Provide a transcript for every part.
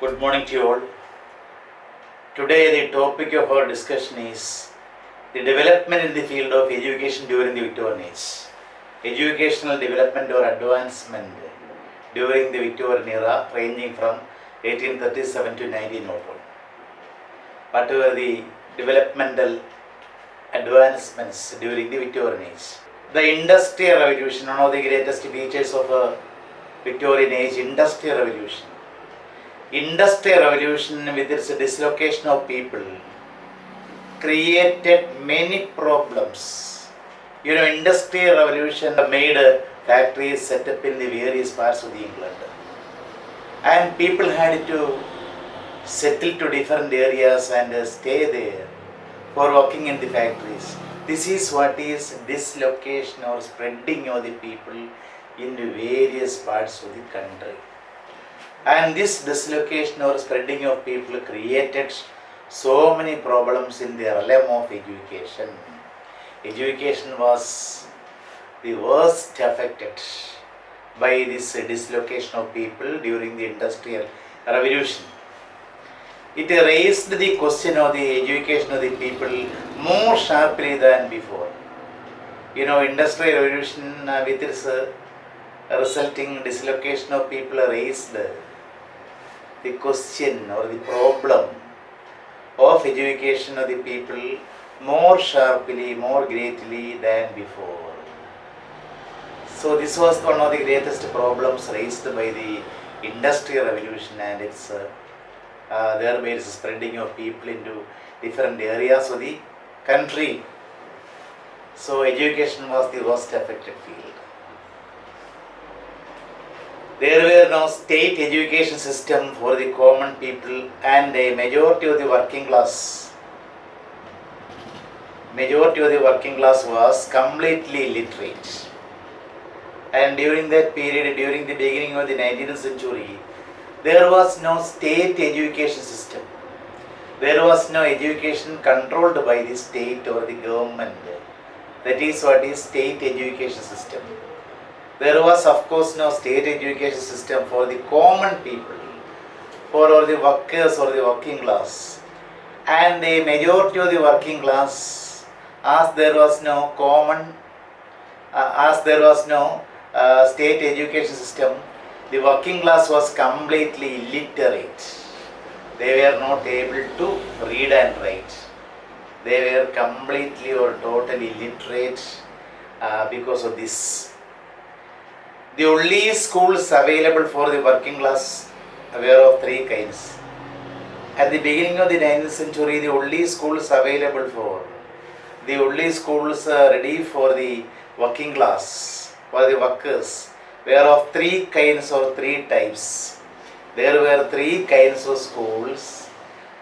Good morning to you all. Today the topic of our discussion is the development in the field of education during the Victorian age. Educational development or advancement during the Victorian era ranging from 1837 to 1901. What were the developmental advancements during the Victorian age? The Industrial Revolution, one of the greatest features of a Victorian age, Industrial Revolution. Industrial Revolution with its dislocation of people created many problems. Industrial Revolution made factories set up in the various parts of the England, and people had to settle to different areas and stay there for working in the factories. This is what is dislocation or spreading of the people into various parts of the country. And this dislocation or spreading of people created so many problems in the realm of education. Education was the worst affected by this dislocation of people during the Industrial Revolution. It raised the question of the education of the people more sharply than before. Industrial Revolution with its resulting dislocation of people raised the question or the problem of education of the people more sharply, more greatly than before. So this was one of the greatest problems raised by the Industrial Revolution, and its thereby its spreading of people into different areas of the country. So education was the worst affected field. There were no state education system for the common people, and a majority of the working class was completely illiterate. And during that period, during the beginning of the 19th century, there was no state education system. There was no education controlled by the state or the government. That is what is state education system. There was of course no state education system for the common people, for all the workers or the working class. And the majority of the working class, as there was no state education system, the working class was completely illiterate. They were not able to read and write. They were completely or totally illiterate because of this. The only schools available for the working class were of three kinds. At the beginning of the 19th century, the only schools ready for the working class, for the workers, were of three kinds or three types. There were three kinds of schools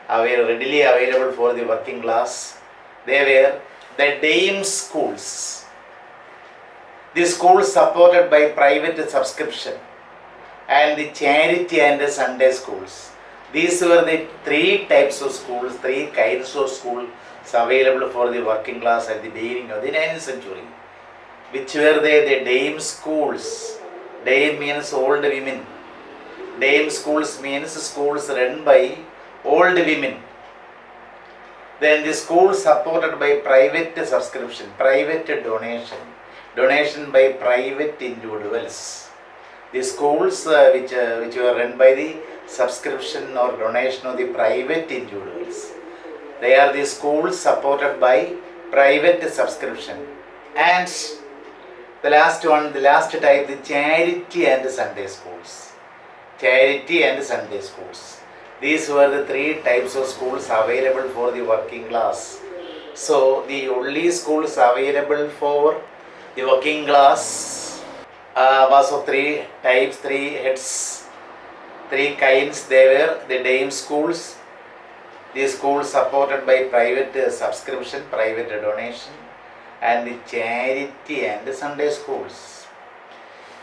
were readily available for the working class. They were the dame schools. The schools supported by private subscription, and the charity and the Sunday schools. These were the three types of schools, three kinds of schools available for the working class at the beginning of the 19th century. Which were they? The dame schools. Dame means old women. Dame schools means schools run by old women. Then the schools supported by private subscription, private donation by private individuals. The schools which were run by the subscription or donation of the private individuals, they are the schools supported by private subscription. And the last type, the charity and Sunday schools. Charity and Sunday schools. These were the three types of schools available for the working class. So the only schools available for the working class was of three types, three heads, three kinds. They were the dame schools, the schools supported by private subscription, private donation, and the charity and the Sunday schools.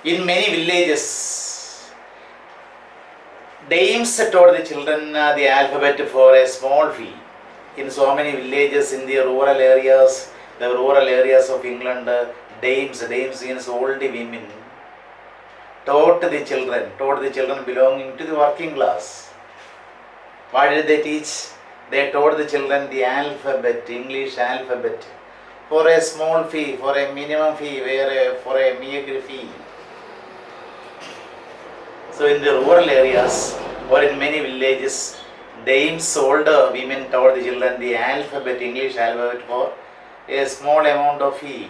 In many villages, dames taught the children the alphabet for a small fee. In so many villages in the rural areas of England, dames means old women, taught the children belonging to the working class What did they teach? They taught the children the alphabet, English alphabet, for a small fee, for a minimum fee, for a meager fee. So in the rural areas or in many villages, dames, older women taught the children the alphabet, English alphabet, for a small amount of fee.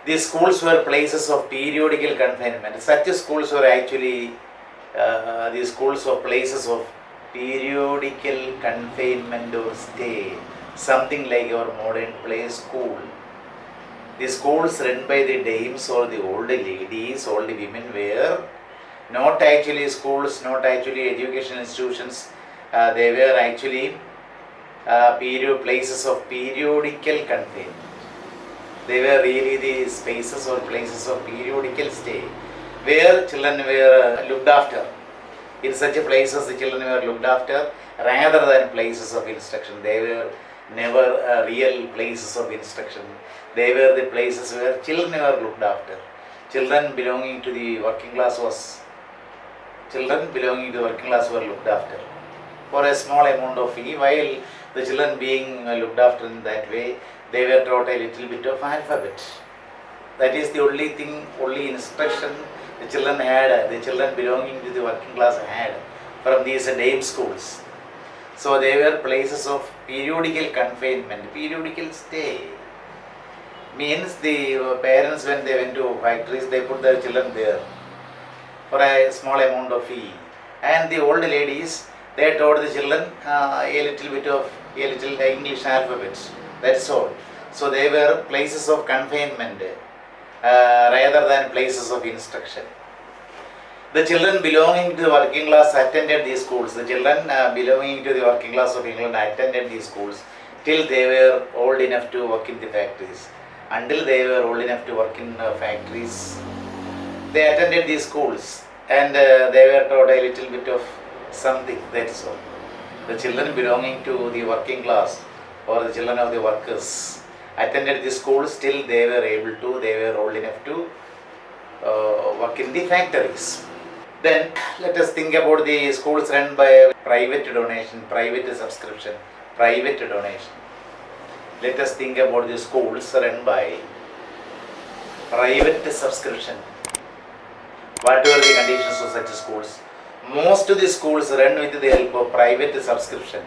These schools were places of periodical confinement. Such schools were actually these schools were places of periodical confinement or stay, something like our modern play school. The schools run by the dames or the old ladies, old women were not actually schools, not actually education institutions. They were actually places of periodical confinement. They were really the spaces or places of periodical stay, where children were looked after. In such places, the children were looked after rather than places of instruction. They were never real places of instruction. They were the places where children were looked after. Children belonging to the working class were looked after for a small amount of fee. While the children being looked after in that way, they were taught a little bit of alphabet. That is the only thing, only instruction the children had, the children belonging to the working class had from these dame schools. So they were places of periodical confinement, periodical stay. Means the parents, when they went to factories, they put their children there for a small amount of fee. And the old ladies, they taught the children a little English alphabet. That's all. So they were places of confinement rather than places of instruction. The children belonging to the working class attended these schools. The children belonging to the working class of England attended these schools till they were old enough to work in the factories. Until they were old enough to work in factories, they attended these schools and they were taught a little bit of something, that's all. The children belonging to the working class or the children of the workers attended the schools till they were old enough to work in the factories. Then let us think about the schools run by private donation, private subscription, private donation. Let us think about the schools run by private subscription. What were the conditions of such schools? Most of the schools run with the help of private subscription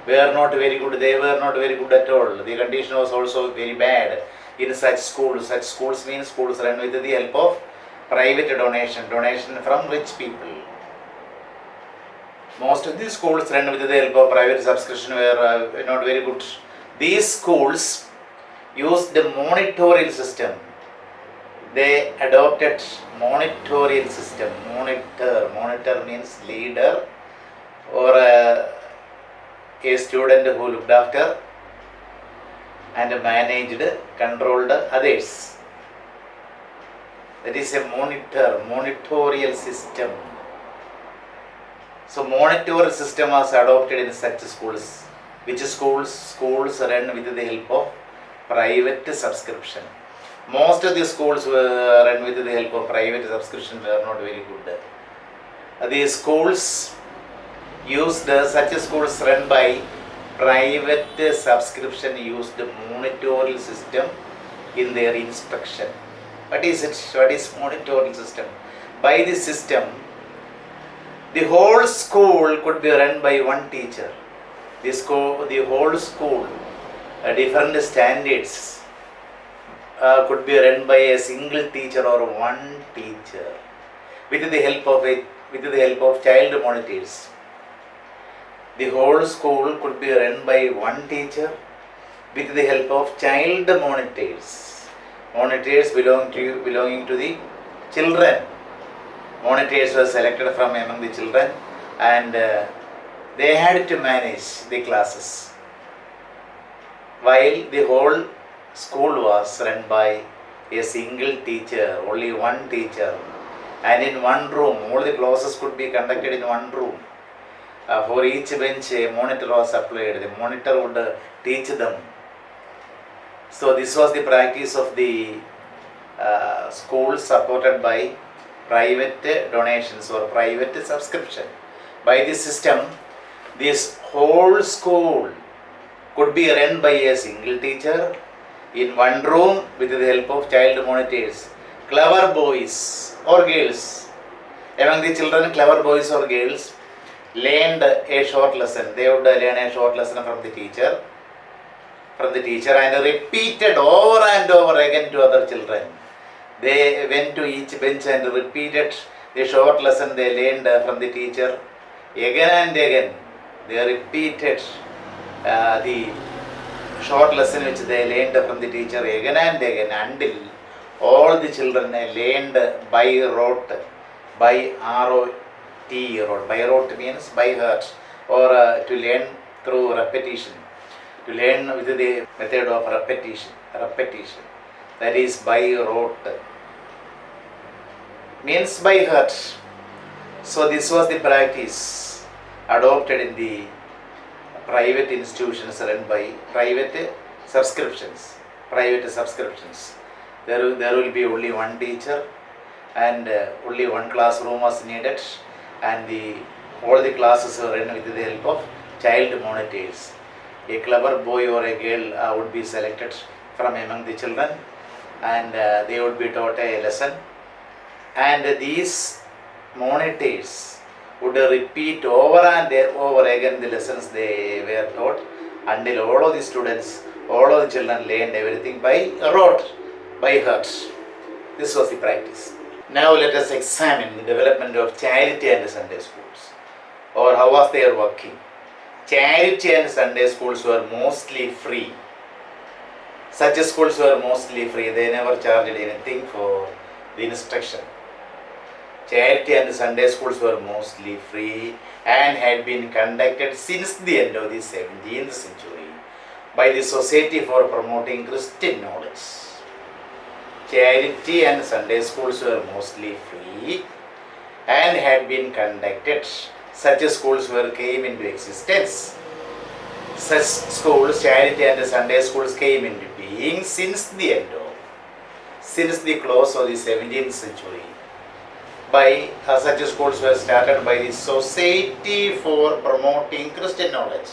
were not very good. They were not very good at all. The condition was also very bad in such schools. Such schools means schools run with the help of private donation from rich people. Most of these schools run with the help of private subscription were not very good. These schools used the monitorial system. They adopted monitorial system. Monitor means leader or a student who looked after and managed, controlled others. That is a monitorial system. So monitorial system was adopted in such schools. Which schools run with the help of private subscription. Most of the schools were run with the help of private subscription were not very good. The schools used such schools run by private subscription used monitorial system in their instruction. What is it? What is monitorial system? By this system, the whole school could be run by one teacher. The whole school, different standards could be run by a single teacher or one teacher with the help of child monitors. The whole school could be run by one teacher with the help of child monitors. Monitors belonging to the children. Monitors were selected from among the children and they had to manage the classes, while the whole school was run by a single teacher, only one teacher, and in one room. All the classes could be conducted in one room. For each bench a monitor was applied. The monitor would teach them. So this was the practice of the schools supported by private donations or private subscription. By this system, This whole school could be run by a single teacher in one room with the help of child monitors, clever boys or girls. Among the children, clever boys or girls learned a short lesson. They would learn a short lesson from the teacher and repeated over and over again to other children. They went to each bench and repeated the short lesson they learned from the teacher again and again. They repeated the short lesson which they learned from the teacher again and again until all the children learned by rote, by R-O-T, rote. By rote means by heart, or to learn through repetition. To learn with the method of repetition. That is by rote. Means by heart. So this was the practice adopted in the private institutions run by private subscriptions. There will be only one teacher and only one classroom was needed, and all the classes are run with the help of child monitors. A clever boy or a girl would be selected from among the children, and they would be taught a lesson, and these monitors would repeat over and over again the lessons they were taught until all of the students, all of the children learned everything by rote, by heart. This was the practice. Now let us examine the development of charity and Sunday schools, or how was their working. Charity and Sunday schools were mostly free. Such schools were mostly free. They never charged anything for the instruction. Charity and Sunday schools were mostly free and had been conducted since the end of the 17th century by the Society for Promoting Christian Knowledge. Charity and Sunday schools were mostly free and had been conducted. Such schools came into existence. Such schools, charity and Sunday schools, came into being since the close of the 17th century. Such schools were started by the Society for Promoting Christian Knowledge.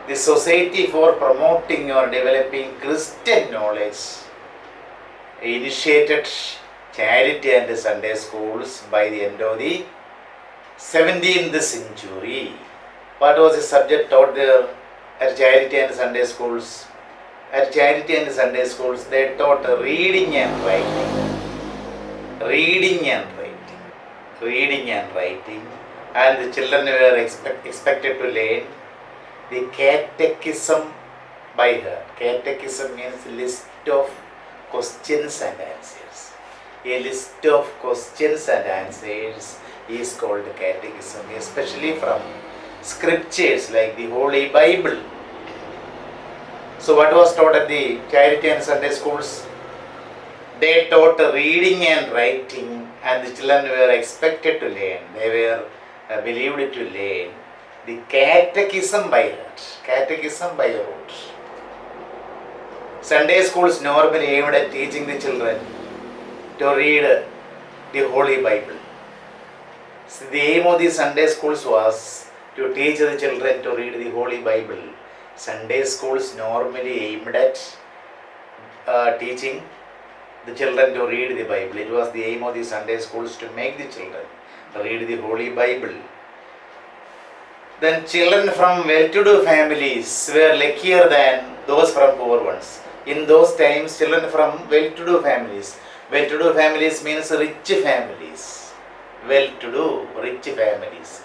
The Society for Promoting or Developing Christian Knowledge initiated charity and Sunday schools by the end of the 17th century. What was the subject taught there at charity and Sunday schools? At charity and Sunday schools, they taught reading and writing. And the children were expected to learn the catechism by heart. Catechism means list of questions and answers. A list of questions and answers is called catechism, especially from scriptures like the Holy Bible. So what was taught at the charity and Sunday schools? They taught reading and writing, and the children were expected to learn. They were believed to learn the catechism by heart. Sunday schools normally aimed at teaching the children to read the Holy Bible. So the aim of the Sunday schools was to teach the children to read the Holy Bible. Sunday schools normally aimed at teaching the children to read the Bible. It was the aim of the Sunday schools to make the children read the Holy Bible. Then children from well-to-do families were luckier than those from poor ones. In those times, children from well-to-do families. Well-to-do families means rich families. Well-to-do, rich families.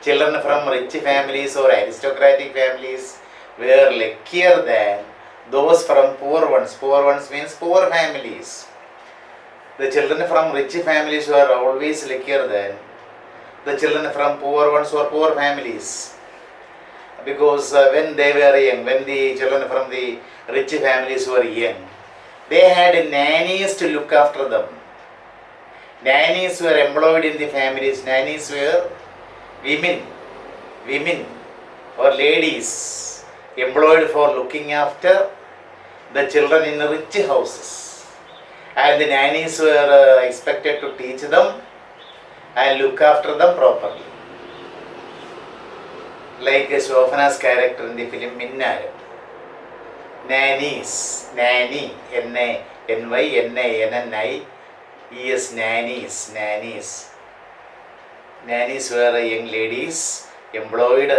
Children from rich families or aristocratic families were luckier than those from poor ones. Poor ones means poor families. The children from rich families were always luckier than the children from poor ones or poor families. Because when they were young, when the children from the rich families were young, they had nannies to look after them. Nannies were employed in the families. Nannies were women or ladies employed for looking after the children in rich houses. And the nannies were expected to teach them and look after them properly. like Shofana's character in the film Minnar. Nannies, nanny, N-Y-N-A-N-N-I-E-S, nannies, nannies. Nannies were young ladies employed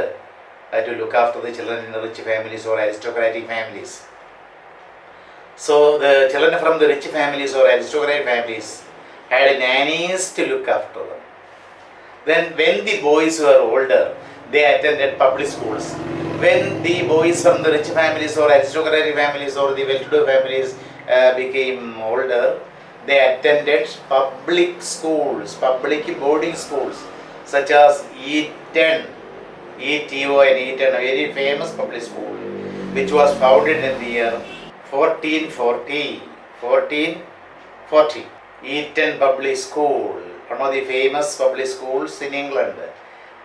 to look after the children in rich families or aristocratic families. So the children from the rich families or aristocratic families had nannies to look after them. Then when the boys were older, they attended public schools. When the boys from the rich families or aristocratic families or the well-to-do families became older, they attended public schools, public boarding schools, such as Eton, E-T-O-N, Eton, a very famous public school, which was founded in the year 1440. Eton Public School, one of the famous public schools in England.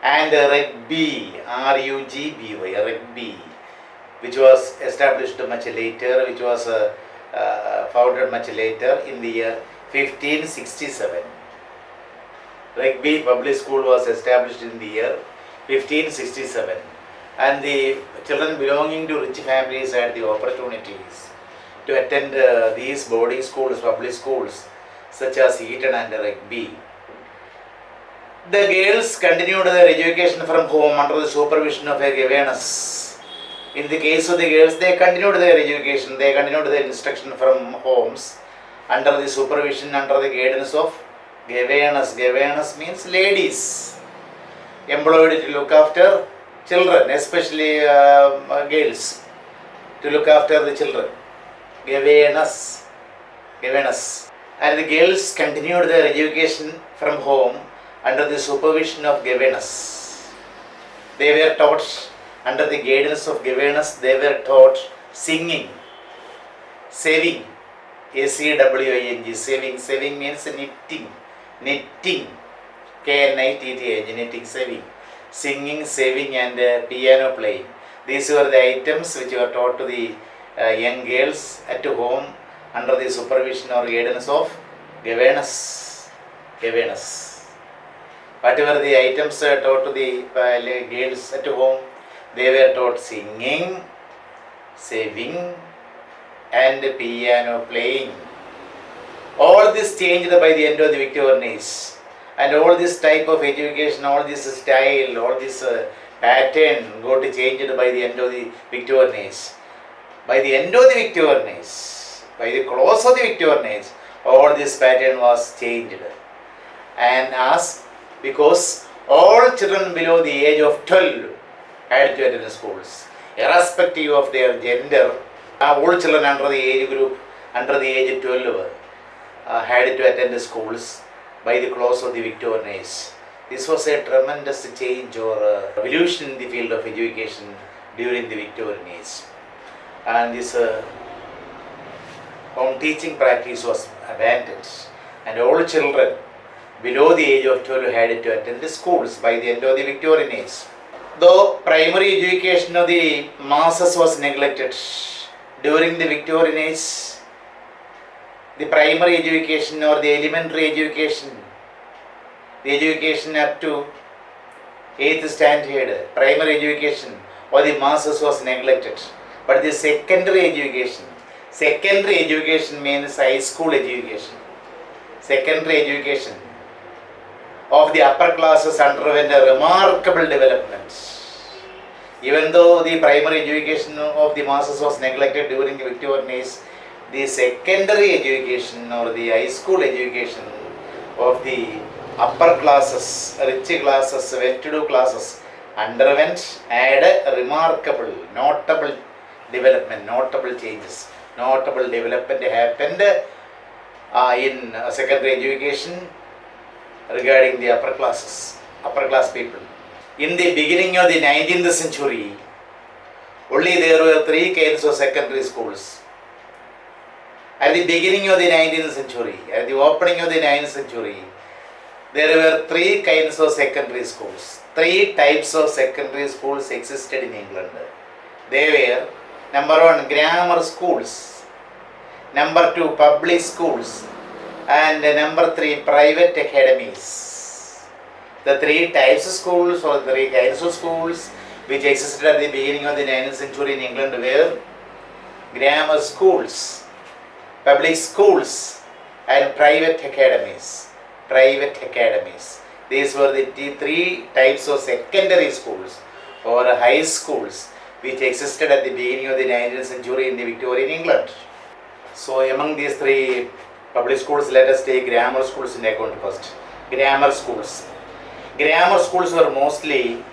And Rugby, R-U-G-B-Y, Rugby, which was established much later, which was founded much later in the year 1567. Rugby Public School was established in the year 1567, and the children belonging to rich families had the opportunities to attend these boarding schools, public schools, such as Eton and Rugby. The girls continued their education from home under the supervision of a governess. In the case of the girls, they continued their education, they continued their instruction from homes under the supervision, under the guidance of governess. Governess means ladies employed to look after children, especially girls, to look after the children. Governess. And the girls continued their education from home under the supervision of governess. They were taught under the guidance of governess. They were taught singing, sewing, A-C-W-I-N-G, sewing means knitting, K-N-I-T-T-H, knitting, singing, sewing and piano playing. These were the items which were taught to the young girls at home under the supervision or guidance of governess. Whatever the items taught to the girls at home, they were taught singing, sewing and piano playing. All this changed by the end of the Victorian age, and all this type of education, all this style, all this pattern got changed by the end of the Victorian age. By the end of the Victorian age, by the close of the Victorian age, all this pattern was changed. And because all children below the age of 12 had to attend schools, irrespective of their gender. All children under the age group, under the age of 12, had to attend schools by the close of the Victorian age. This was a tremendous change or revolution in the field of education during the Victorian age. And this home teaching practice was abandoned, and all children below the age of 12 had to attend the schools by the end of the Victorian age. Though primary education of the masses was neglected during the Victorian age, the primary education or the elementary education, the education up to 8th standard, primary education or the masses was neglected. But the secondary education means high school education. Secondary education of the upper classes underwent a remarkable development. Even though the primary education of the masses was neglected during the Victorian age, the secondary education or the high school education of the upper classes, rich classes, well-to-do classes underwent a remarkable, notable development, notable changes. Notable development happened in secondary education regarding the upper class people. In the beginning of the 19th century, only there were 3 kinds of secondary schools. At the beginning of the 19th century, at the opening of the 19th century, there were 3 kinds of secondary schools. 3 types of secondary schools existed in England. They were: number 1, grammar schools; number 2, public schools; and number 3, private academies. The 3 types of schools or 3 kinds of schools which existed at the beginning of the 19th century in England were grammar schools, public schools, and private academies. Private academies. These were the three types of secondary schools or high schools which existed at the beginning of the 19th century in the Victorian England. So among these three public schools, let us take grammar schools in account first. Grammar schools. Grammar schools were mostly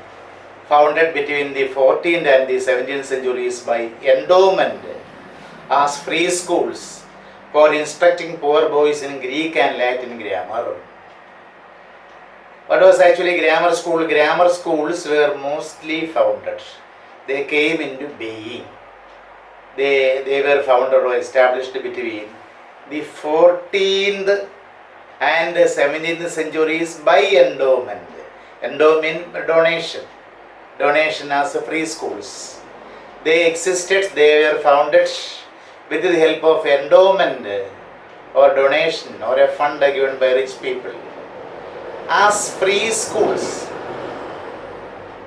founded between the 14th and the 17th centuries by endowment as free schools for instructing poor boys in Greek and Latin grammar. What was actually grammar school? Grammar schools were mostly founded. They came into being. They were founded or established between the 14th and 17th centuries by endowment. Endowment, donation. Donation as free schools. They existed, they were founded with the help of endowment or donation or a fund given by rich people as free schools.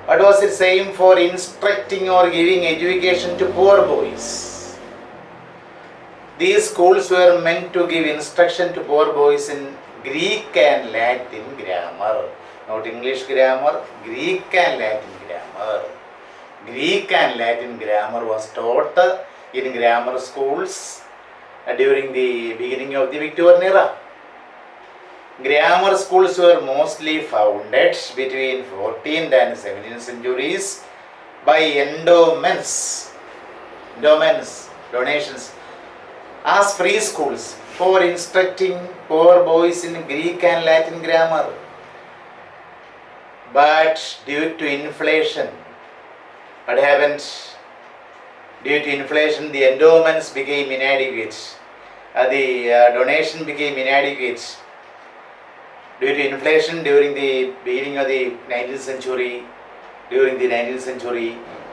What was it saying? For instructing or giving education to poor boys. These schools were meant to give instruction to poor boys in Greek and Latin grammar. Not English grammar, Greek and Latin grammar. Greek and Latin grammar was taught in grammar schools during the beginning of the Victorian era. Grammar schools were mostly founded between 14th and 17th centuries by endowments, donations, as free schools for instructing poor boys in Greek and Latin grammar. But due to inflation, what happened? Due to inflation, the endowments became inadequate. The donation became inadequate. Due to inflation during the beginning of the 19th century,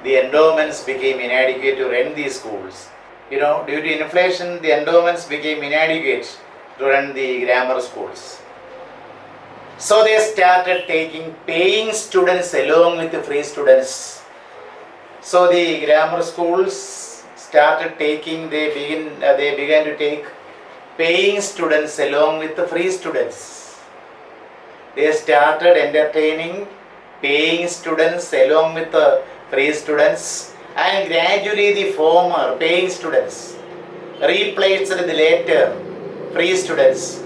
the endowments became inadequate to run these schools. Due to inflation, the endowments became inadequate to run the grammar schools. So they started taking paying students along with the free students. So the grammar schools started taking, they began to take paying students along with the free students. They started entertaining paying students along with the free students, and gradually the former paying students replaced the later free students.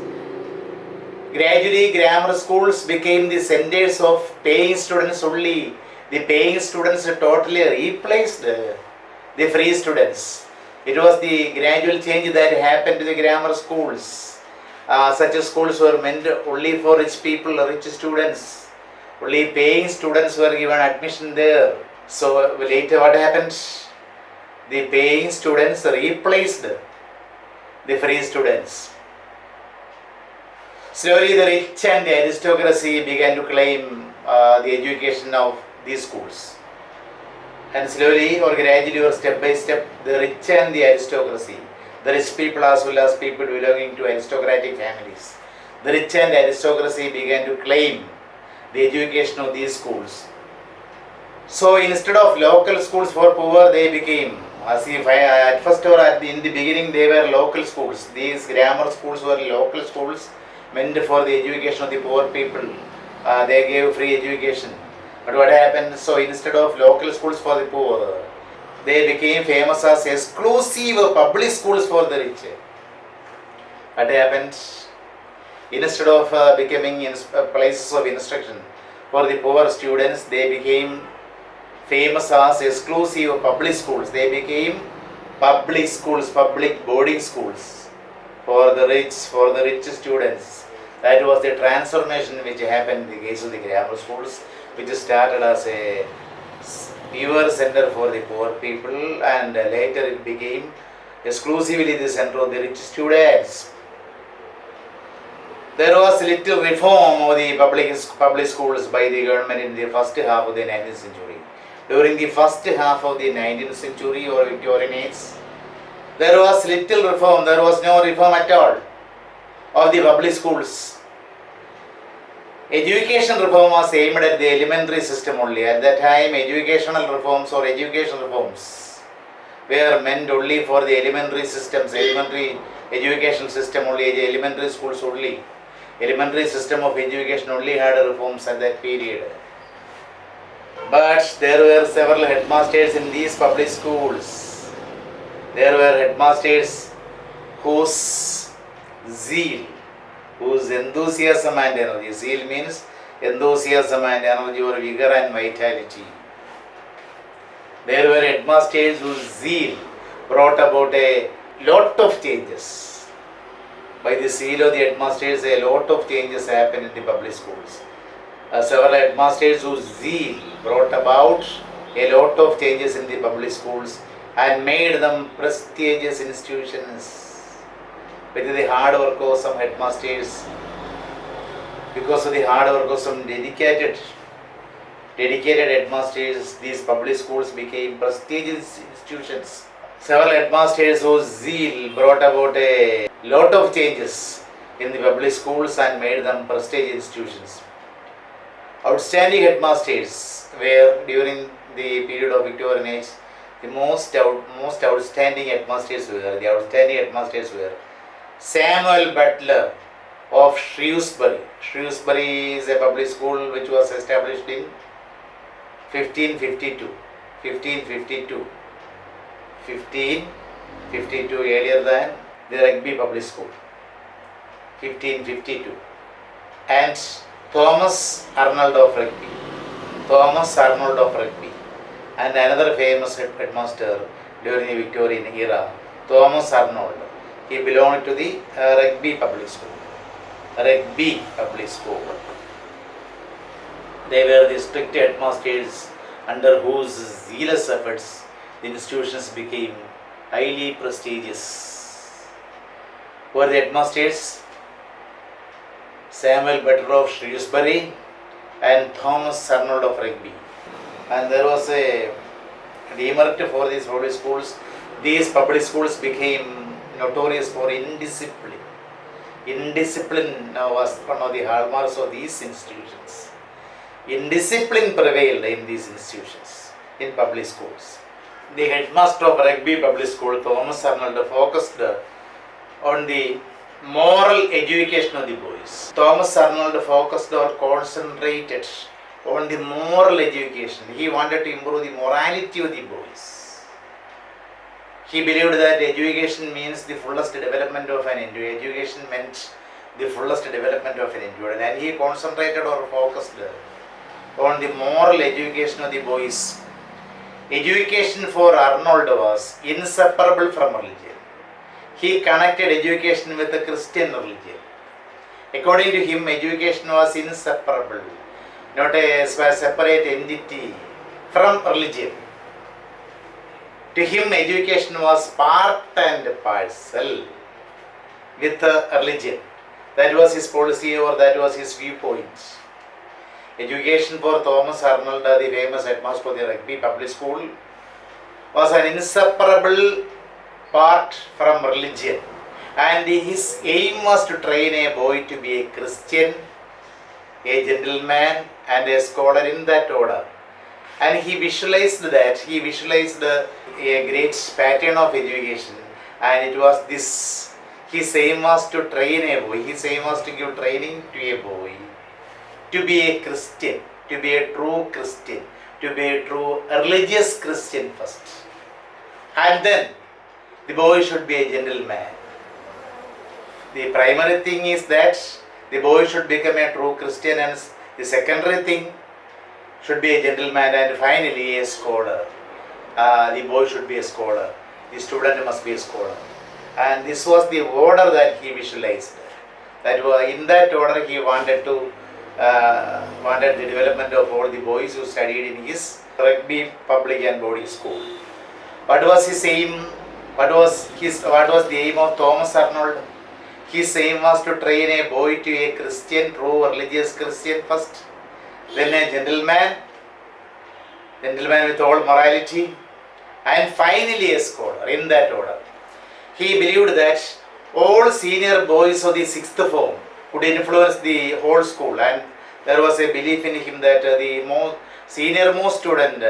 Gradually grammar schools became the centers of paying students only. The paying students totally replaced the free students. It was the gradual change that happened to the grammar schools. Such schools were meant only for rich people, rich students. Only paying students were given admission there. So later what happened? The paying students replaced the free students. Slowly the rich and the aristocracy began to claim the education of these schools. And slowly or gradually or step by step, the rich and the aristocracy, the rich people as well as people belonging to aristocratic families, the rich and aristocracy began to claim the education of these schools. So instead of local schools for poor, they became, as if at first or in the beginning they were local schools. These grammar schools were local schools meant for the education of the poor people. They gave free education. But what happened? So instead of local schools for the poor, they became famous as exclusive public schools for the rich. What happened? Instead of becoming places of instruction for the poor students, they became famous as exclusive public schools. They became public schools, public boarding schools for the rich students. That was the transformation which happened in the case of the grammar schools, which started as a pure center for the poor people, and later it became exclusively the center of the rich students. There was little reform of the public schools by the government in the first half of the 19th century. During the first half of the 19th century or Victorian age, there was little reform. There was no reform at all of the public schools. Education reform was aimed at the elementary system only. At that time, educational reforms or education reforms were meant only for the elementary systems, elementary education system only, elementary schools only. Elementary system of education only had reforms at that period. But there were several headmasters in these public schools. There were headmasters whose zeal, whose enthusiasm and energy. Zeal means enthusiasm and energy or vigor and vitality. There were headmasters whose zeal brought about a lot of changes. By the zeal of the headmasters, a lot of changes happened in the public schools. Several headmasters whose zeal brought about a lot of changes in the public schools and made them prestigious institutions. With the hard work of some headmasters, because of the hard work of some dedicated headmasters, these public schools became prestigious institutions. Several headmasters whose zeal brought about a lot of changes in the public schools and made them prestigious institutions. Outstanding headmasters were, during the period of Victorian age, the most outstanding headmasters were Samuel Butler of Shrewsbury. Shrewsbury is a public school which was established in 1552, earlier than the Rugby Public School, 1552. And Thomas Arnold of Rugby, and another famous headmaster during the Victorian era, Thomas Arnold. He belonged to the Rugby Public School. They were the strict headmasters under whose zealous efforts the institutions became highly prestigious. Who are the headmasters? Samuel Butler of Shrewsbury and Thomas Arnold of Rugby. And there was a demerit for these public schools. These public schools became notorious for indiscipline. Indiscipline was one of the hallmarks of these institutions. Indiscipline prevailed in these institutions, in public schools. The headmaster of Rugby Public School, Thomas Arnold, focused on the moral education of the boys. Thomas Arnold focused or concentrated on the moral education. He wanted to improve the morality of the boys. He believed that education means the fullest development of an individual. Education meant the fullest development of an individual, and he concentrated or focused on the moral education of the boys. Education for Arnold was inseparable from religion. He connected education with the Christian religion. According to him, education was inseparable, not a separate entity from religion. To him, education was part and parcel with religion. That was his policy, or that was his viewpoint. Education for Thomas Arnold, the famous headmaster of the Rugby Public School, was an inseparable part from religion, and his aim was to train a boy to be a Christian, a gentleman, and a scholar in that order. And he visualized a great pattern of education, and it was this. His aim was to train a boy, his aim was to give training to a boy to be a Christian, to be a true Christian, to be a true religious Christian first. And then the boy should be a gentleman. The primary thing is that the boy should become a true Christian, and the secondary thing should be a gentleman, and finally a scholar. The boy should be a scholar. The student must be a scholar. And this was the order that he visualized. That was, in that order he wanted the development of all the boys who studied in his Rugby public and boarding school. What was his aim? What was the aim of Thomas Arnold? His aim was to train a boy to a Christian, true religious Christian first, then a gentleman with all morality, and finally a scholar, in that order. He believed that all senior boys of the 6th form would influence the whole school, and There was a belief in him that the senior most student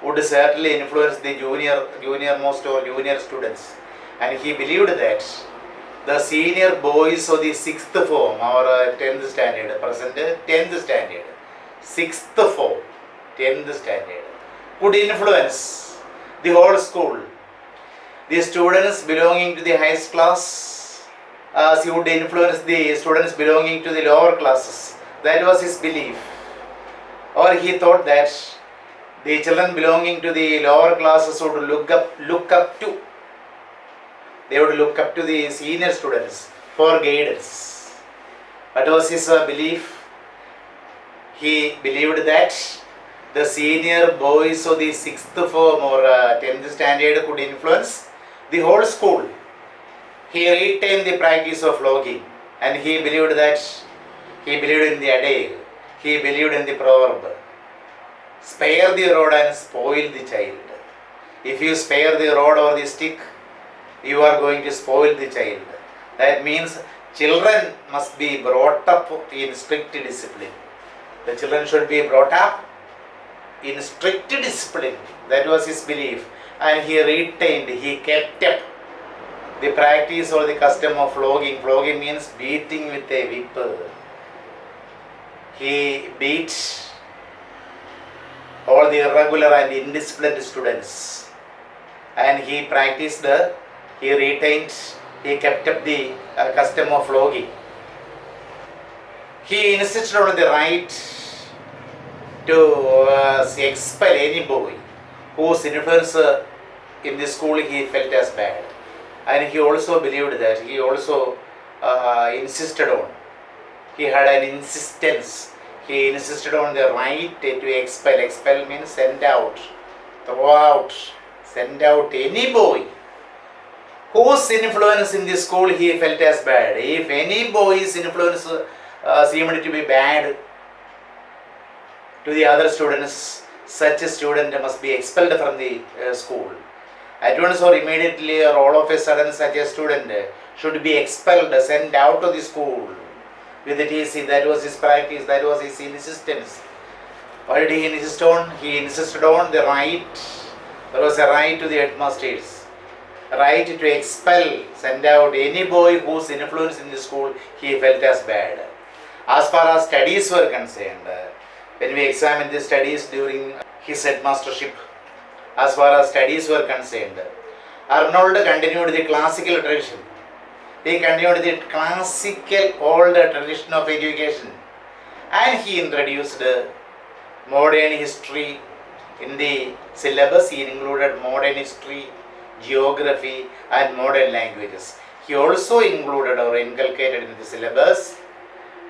would certainly influence the junior most or junior students, and he believed that the senior boys of the 6th form or 10th standard, present 10th standard, 6th form, 10th standard, could influence the whole school. The students belonging to the highest class, he would influence the students belonging to the lower classes. That was his belief. Or he thought that the children belonging to the lower classes would look up to. They would look up to the senior students for guidance. What was his belief? He believed that the senior boys of the 6th form or 10th standard could influence the whole school. He retained the practice of flogging, and he believed in the adage, he believed in the proverb, spare the rod and spoil the child. If you spare the rod or the stick, you are going to spoil the child. That means children must be brought up in strict discipline. The children should be brought up in strict discipline. That was his belief. And he retained, he kept up the practice or the custom of flogging. Flogging means beating with a whip. He beat all the irregular and indisciplined students, and he practiced, he retained, he kept up the custom of flogging. He insisted on the right to expel any boy whose influence in the school he felt as bad, and he also believed that, he also insisted on, he had an insistence, he insisted on the right to expel. Expel means send out, throw out, send out any boy whose influence in the school he felt as bad. If any boy's influence seemed to be bad to the other students, such a student must be expelled from the school. At once or immediately or all of a sudden, such a student should be expelled, sent out of the school with the TC. That was his practice, that was his insistence. What did he insist on? He insisted on the right. There was a right to the headmasters, right to expel, send out any boy whose influence in the school he felt as bad. As far as studies were concerned, when we examined the studies during his headmastership, as far as studies were concerned, Arnold continued the classical tradition. He continued the classical old tradition of education, and he introduced modern history in the syllabus. He included modern history, geography and modern languages. He also included or inculcated in the syllabus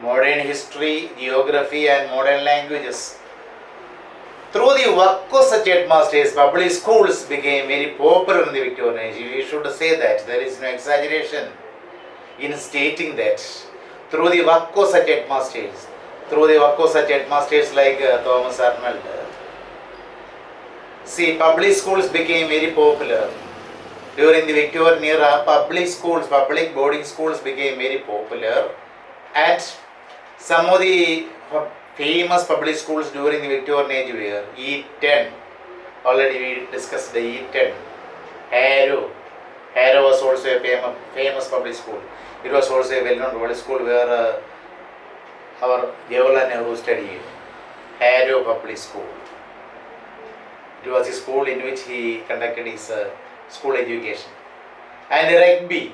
modern history, geography and modern languages. Through the work of such headmasters, public schools became very popular in the Victorian age. We should say that, there is no exaggeration in stating that. Through the work of such headmasters, like Thomas Arnold, see, public schools became very popular. During the Victorian era, public boarding schools became very popular. And some of the famous public schools during the Victorian age were Eton. Already we discussed the Eton. Harrow was also a famous public school. It was also a well-known public school where our Jawaharlal Nehru studied. Harrow Public School. It was a school in which he conducted his school education. And Rugby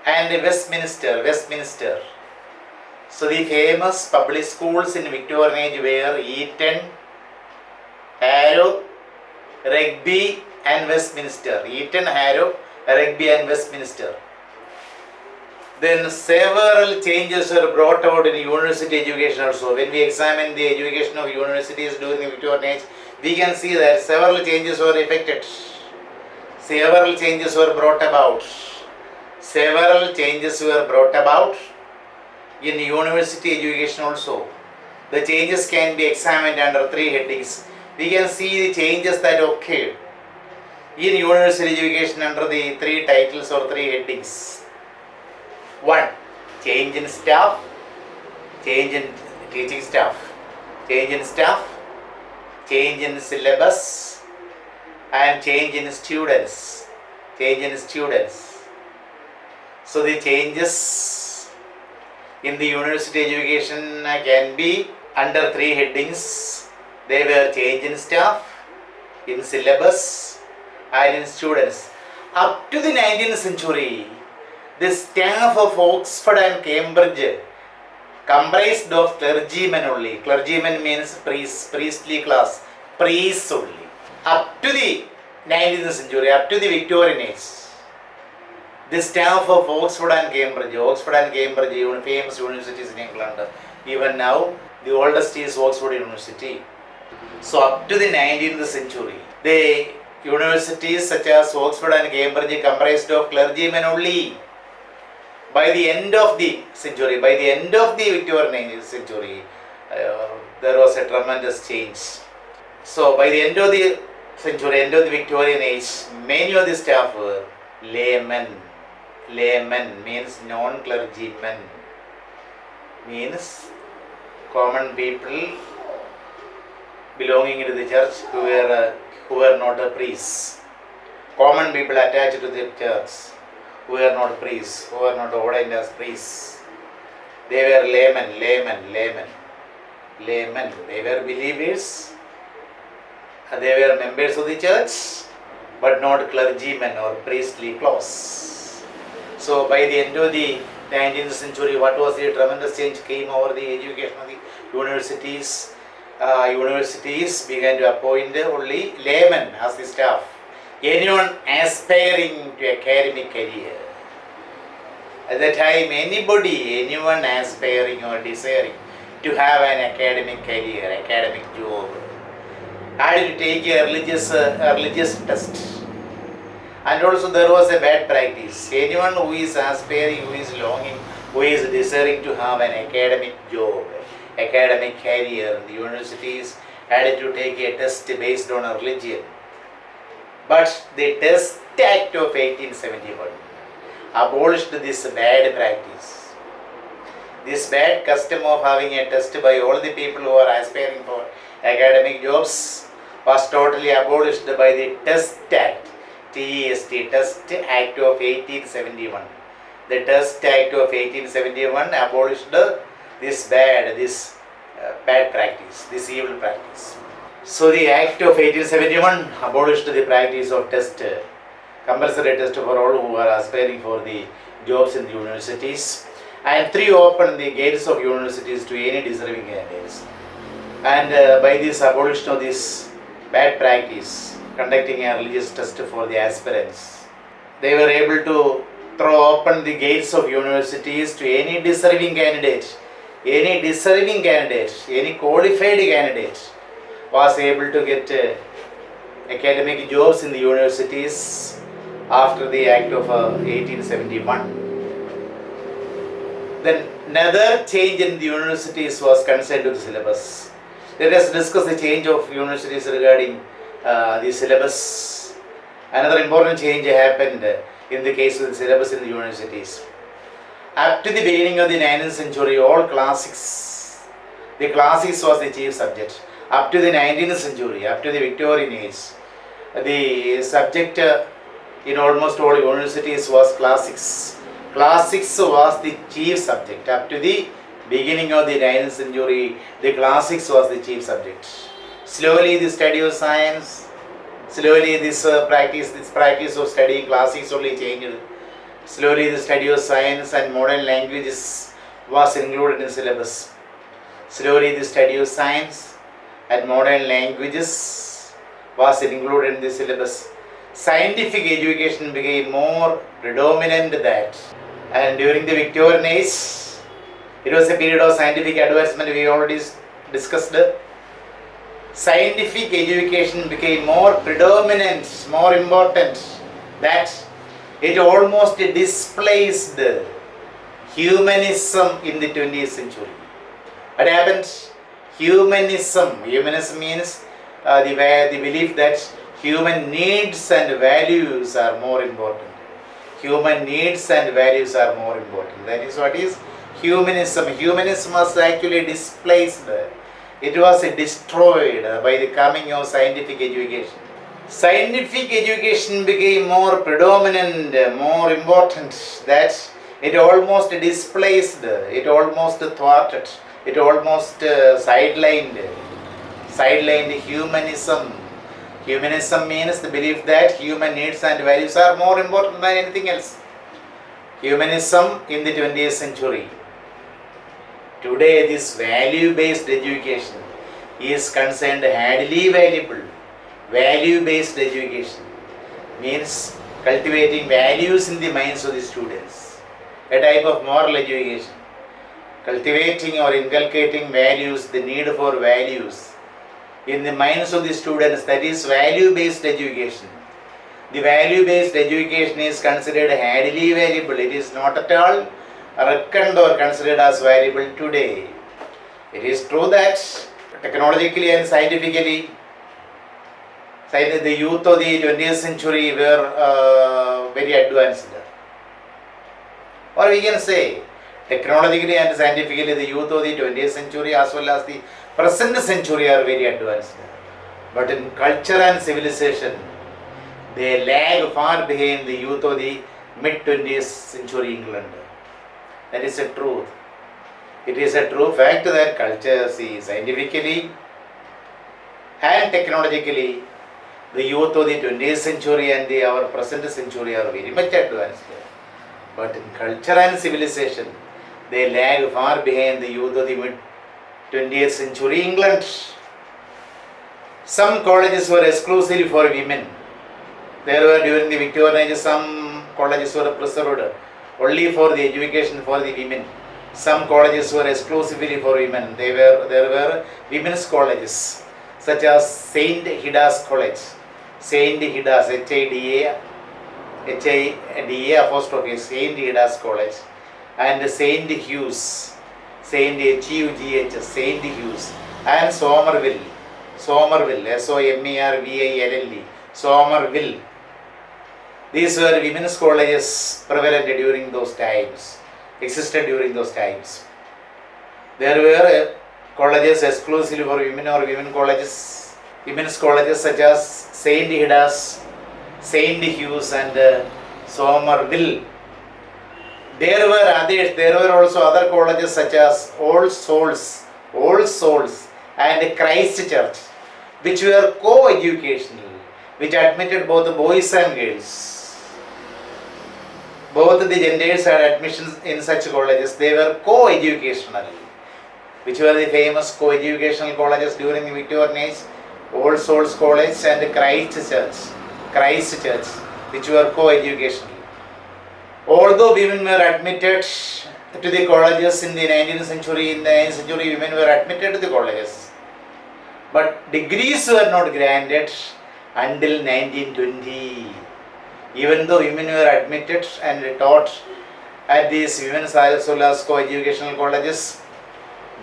and Westminster. So the famous public schools in Victorian age were Eton, Harrow, Rugby and Westminster. Eton, Harrow, Rugby and Westminster. Then several changes were brought about in university education also. When we examine the education of universities during the Victorian age, we can see that several changes were effected. Several changes were brought about in university education also. The changes can be examined under three headings. We can see the changes that occurred in university education under the three titles or three headings. 1. Change in staff, change in teaching staff. change in staff, change in syllabus, and change in students. Change in students. So the changes in the university education can be under three headings. They were change in staff, in syllabus, and in students. Up to the 19th century, the staff of Oxford and Cambridge comprised of clergymen only. Clergymen means priestly class, priests only. Up to the 19th century, up to the Victorian age, the staff of Oxford and Cambridge, famous universities in England. Even now, the oldest is Oxford University. So up to the 19th century, the universities such as Oxford and Cambridge comprised of clergymen only. By the end of the century, by the end of the Victorian century, there was a tremendous change. So by the end of the century, end of the Victorian age, many of the staff were laymen. Laymen means non-clergymen, means common people belonging to the church who were not a priests. Common people attached to the church who were not priests, who were not ordained as priests. They were laymen. They were believers. They were members of the church, but not clergymen or priestly class. So by the end of the 19th century, what was the tremendous change came over the education of the universities. Universities began to appoint only laymen as the staff. Anyone aspiring to academic career. At that time, anyone aspiring or desiring to have an academic career, academic job, had to take a religious test. And also there was a bad practice. Anyone who is aspiring, who is longing, who is desiring to have an academic job, academic career in the universities, had to take a test based on a religion. But the Test Act of 1871 abolished this bad practice. This bad custom of having a test by all the people who are aspiring for academic jobs was totally abolished by the Test Act. TEST, Test Act of 1871. The Test Act of 1871 abolished this bad practice, this evil practice. So the Act of 1871 abolished the practice of test, compulsory test for all who are aspiring for the jobs in the universities, and opened the gates of universities to any deserving candidates. And by this abolition of this bad practice, conducting a religious test for the aspirants, they were able to throw open the gates of universities to any deserving candidate, any qualified candidate was able to get academic jobs in the universities after the Act of 1871. Then another change in the universities was concerned to the syllabus. Let us discuss the change of universities regarding the syllabus. Another important change happened in the case of the syllabus in the universities. Up to the beginning of the 19th century, all classics, the classics was the chief subject. Up to the 19th century, up to the Victorian age, the subject in almost all universities was classics. Classics was the chief subject. Up to the beginning of the 19th century, the classics was the chief subject. Slowly the study of science, slowly this practice of studying classics only changed. Slowly the study of science and modern languages was included in syllabus. Slowly the study of science and modern languages was included in the syllabus. Scientific education became more predominant that. And during the Victorian age, it was a period of scientific advancement, we already discussed. Scientific education became more predominant, more important, that it almost displaced humanism in the 20th century. What happened? Humanism means the belief that human needs and values are more important. Human needs and values are more important. That is what is humanism. Humanism was actually displaced It was destroyed by the coming of scientific education. Scientific education became more predominant, more important, that it almost displaced, it almost thwarted, it almost sidelined humanism. Humanism means the belief that human needs and values are more important than anything else. Humanism in the 20th century. Today, this value-based education is considered highly valuable. Value-based education means cultivating values in the minds of the students. A type of moral education. Cultivating or inculcating values, the need for values in the minds of the students, that is value-based education. The value-based education is considered highly valuable. It is not at all reckoned or considered as valuable today. It is true that technologically and scientifically, the youth of the 20th century were very advanced. Or we can say, technologically and scientifically, the youth of the 20th century as well as the present century are very advanced. But in culture and civilization, they lag far behind the youth of the mid-20th century England. That is a truth. It is a true fact that culture, scientifically and technologically, the youth of the 20th century and our present century are very much advanced. But in culture and civilization, they lag far behind the youth of the mid-20th century England. Some colleges were exclusively for women. There were, during the Victorian age, some colleges were preserved only for the education for the women. Some colleges were exclusively for women. There were women's colleges, such as Saint Hida's College, Saint Hida's, H-I-D-A apostrophe, Saint Hida's College, and Saint Hugh's, Saint H-U-G-H, Saint Hugh's, and Somerville, S-O-M-E-R-V-I-L-L-E, Somerville. These were women's colleges prevalent during those times, existed during those times. There were colleges exclusively for women or women's colleges such as Saint Hida's, Saint Hugh's, and Somerville. There were also other colleges such as All Souls and Christ Church, which were co-educational, which admitted both boys and girls. Both the genders had admissions in such colleges. They were co-educational, which were the famous co-educational colleges during the Victorian age, All Souls College and Christ Church, which were co-educational. Although women were admitted to the colleges in the 19th century, women were admitted to the colleges, but degrees were not granted until 1920. Even though women were admitted and taught at these women's as well as co-educational colleges,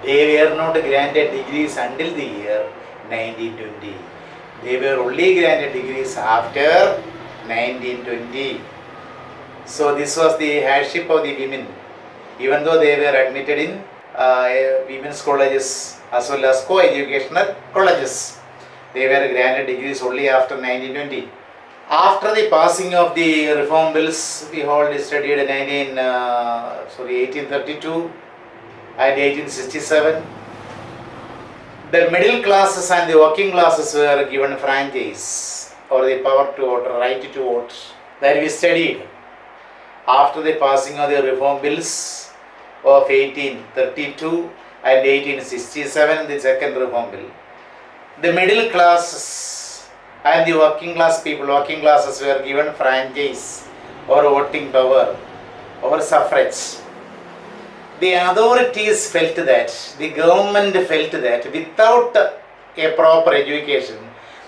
they were not granted degrees until the year 1920. They were only granted degrees after 1920. So this was the hardship of the women. Even though they were admitted in women's colleges as well as co-educational colleges, they were granted degrees only after 1920. After the passing of the reform bills, we all studied in 1832 and 1867, the middle classes and the working classes were given franchise or the power to vote, right to vote. That we studied. After the passing of the reform bills of 1832 and 1867, the second reform bill, the middle classes and the working classes were given franchise or voting power or suffrage. The authorities felt that, the government felt that without a proper education,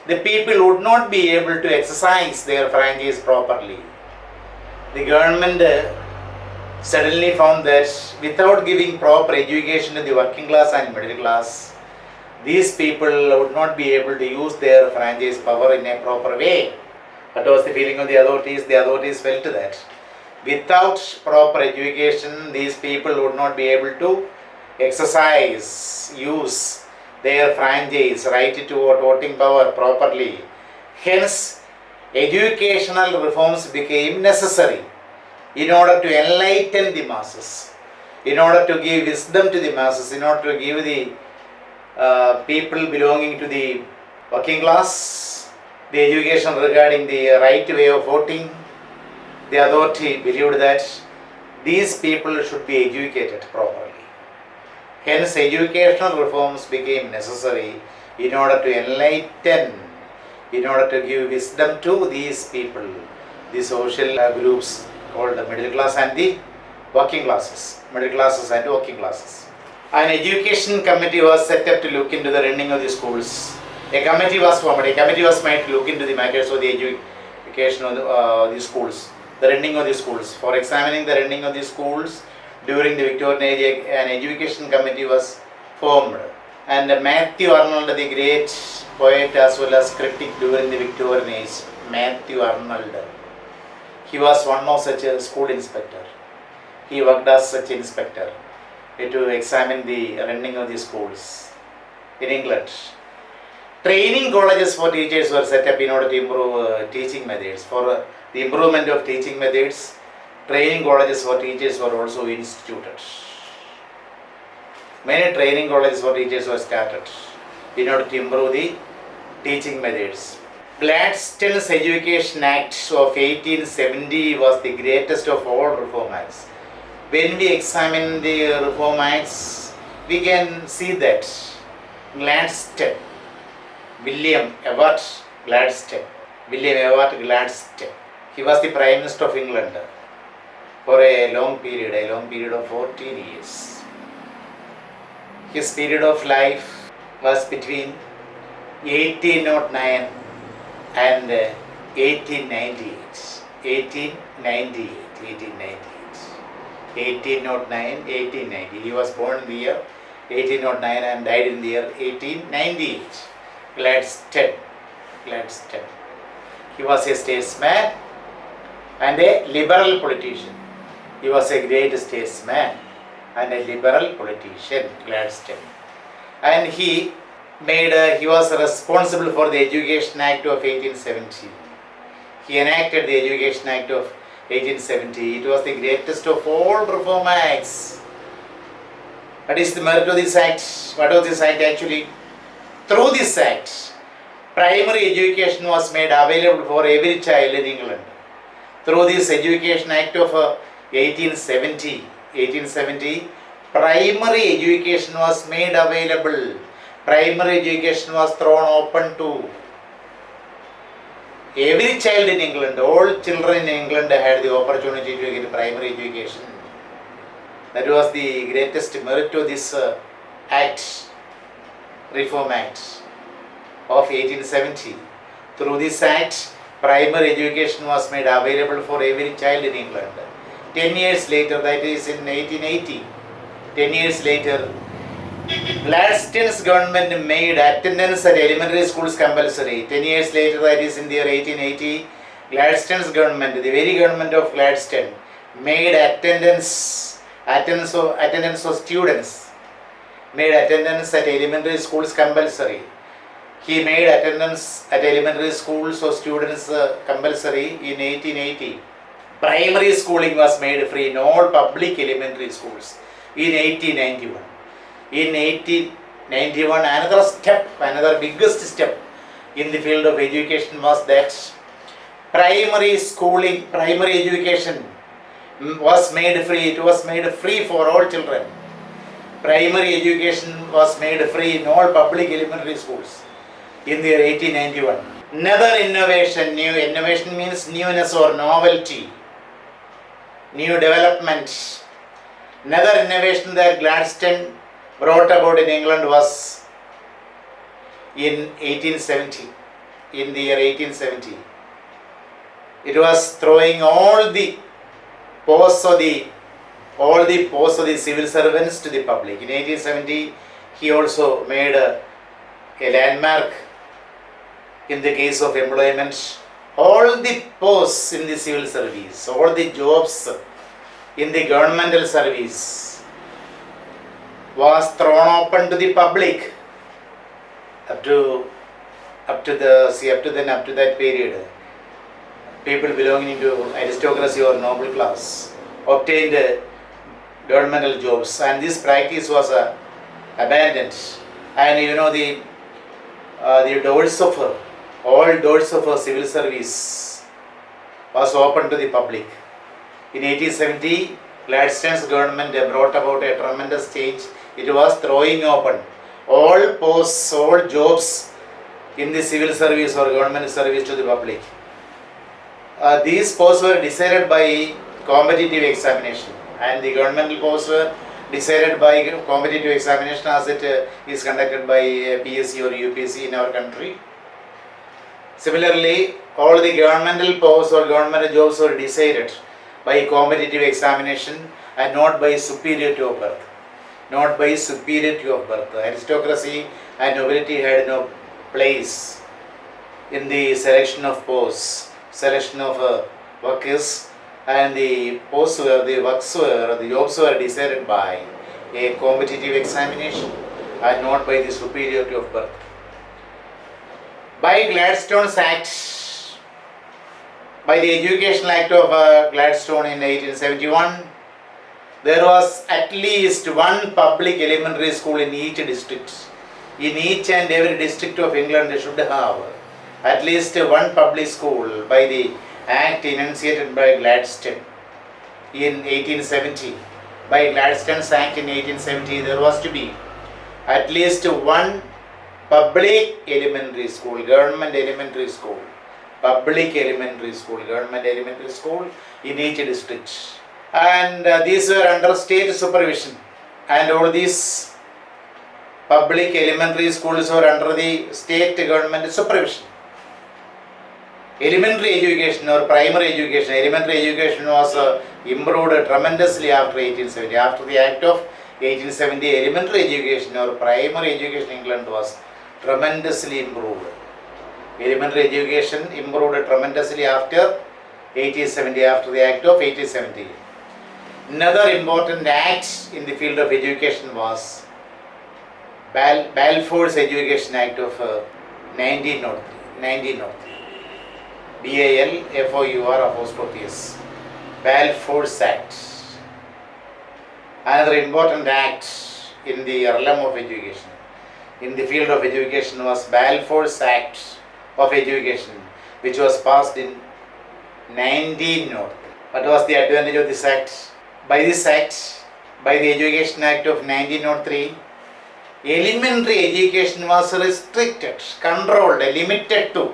the people would not be able to exercise their franchise properly. The government suddenly found that without giving proper education to the working class and middle class, these people would not be able to use their franchise power in a proper way. What was the feeling of the authorities? The authorities felt that without proper education, these people would not be able to exercise, use their franchise, right to vote, voting power properly. Hence, educational reforms became necessary in order to enlighten the masses, in order to give wisdom to the masses, in order to give the people belonging to the working class the education regarding the right way of voting. The authority believed that these people should be educated properly. Hence, educational reforms became necessary in order to enlighten, in order to give wisdom to these people, the social groups called the middle class and the working classes, middle classes and working classes. An education committee was set up to look into the running of the schools. A committee was formed, a committee was made to look into the matters of the education of the schools, the running of the schools. For examining the running of the schools during the Victorian age, an education committee was formed. And Matthew Arnold, the great poet as well as critic during the Victorian age, Matthew Arnold, he was one of such a school inspector. He worked as such inspector to examine the running of the schools in England. Training colleges for teachers were set up in order to improve teaching methods. For the improvement of teaching methods, training colleges for teachers were also instituted. Many training colleges for teachers were started in order to improve the teaching methods. Gladstone's Education Act of 1870 was the greatest of all reform acts. When we examine the reform acts, we can see that Gladstone, William Ewart Gladstone, he was the Prime Minister of England for a long period of 14 years. His period of life was between 1809 and 1898. 1890. He was born in the year 1809 and died in the year 1898. Gladstone. He was a statesman and a liberal politician. He was a great statesman and a liberal politician, Gladstone. And he was responsible for the Education Act of 1870. He enacted the Education Act of 1870. It was the greatest of all reform acts. What is the merit of this act? What was this act actually? Through this act, primary education was made available for every child in England. Through this Education Act of 1870, primary education was made available. Primary education was thrown open to every child in England. All children in England had the opportunity to get primary education. That was the greatest merit of this act, Reform Act of 1870. Through this act, primary education was made available for every child in England. 10 years later, that is in 1880, 10 years later, Gladstone's government made attendance at elementary schools compulsory. 10 years later, that is in the year 1880, Gladstone's government, the very government of Gladstone, made attendance of students, made attendance at elementary schools compulsory. He made attendance at elementary schools of students compulsory in 1880. Primary schooling was made free in all public elementary schools in 1891. In 1891, another biggest step in the field of education was that primary education was made free. It was made free for all children. Primary education was made free in all public elementary schools in the year 1891. Another innovation, new innovation means newness or novelty, new development. Another innovation that Gladstone brought about in England was in 1870, in the year 1870. It was throwing all the posts of the civil servants to the public. In 1870, he also made a landmark in the case of employment. All the posts in the civil service, all the jobs in the governmental service was thrown open to the public. up to up to that period, people belonging to aristocracy or noble class obtained governmental jobs, and this practice was abandoned. And the doors of all doors of civil service was open to the public. In 1870, Gladstone's government brought about a tremendous change. It was throwing open all posts, all jobs in the civil service or government service to the public. These posts were decided by competitive examination, and the governmental posts were decided by competitive examination as it is conducted by PSC or UPSC in our country. Similarly, all the governmental posts or governmental jobs were decided by competitive examination and not by superiority of birth. Not by superiority of birth. Aristocracy and nobility had no place in the selection of posts, selection of workers, and the posts were, the works were, the jobs were decided by a competitive examination and not by the superiority of birth. By Gladstone's Act, by the Educational Act of Gladstone in 1871, there was at least one public elementary school in each district. In each and every district of England should have at least one public school by the Act enunciated by Gladstone in 1870. By Gladstone's Act in 1870, there was to be at least one public elementary school, government elementary school, public elementary school, government elementary school in each district. And these were under state supervision, and all these public elementary schools were under the state government supervision. Elementary education or primary education, elementary education was improved tremendously after 1870. After the Act of 1870, elementary education or primary education in England was tremendously improved. Elementary education improved tremendously after 1870, after the Act of 1870. Another important act in the field of education was Balfour's Education Act of 1903. BALFOUR Balfour's Act. Another important act in the realm of education, in the field of education, was Balfour's Act of Education, which was passed in 1903. What was the advantage of this act? By this act, by the Education Act of 1903, elementary education was restricted, controlled, limited to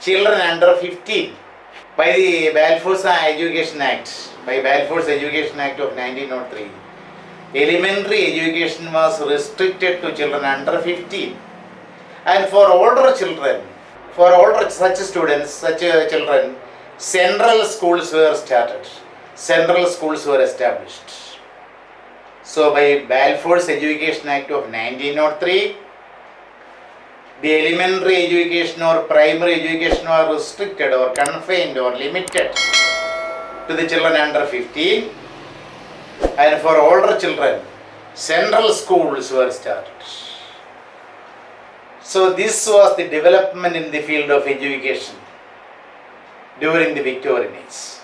children under 15. By the Balfour's Education Act, by Balfour's Education Act of 1903, elementary education was restricted to children under 15. And for older children, for older such students, such children, central schools were started. Central schools were established. So by Balfour's Education Act of 1903, the elementary education or primary education were restricted or confined or limited to the children under 15, and for older children, central schools were started. So this was the development in the field of education during the Victorian age.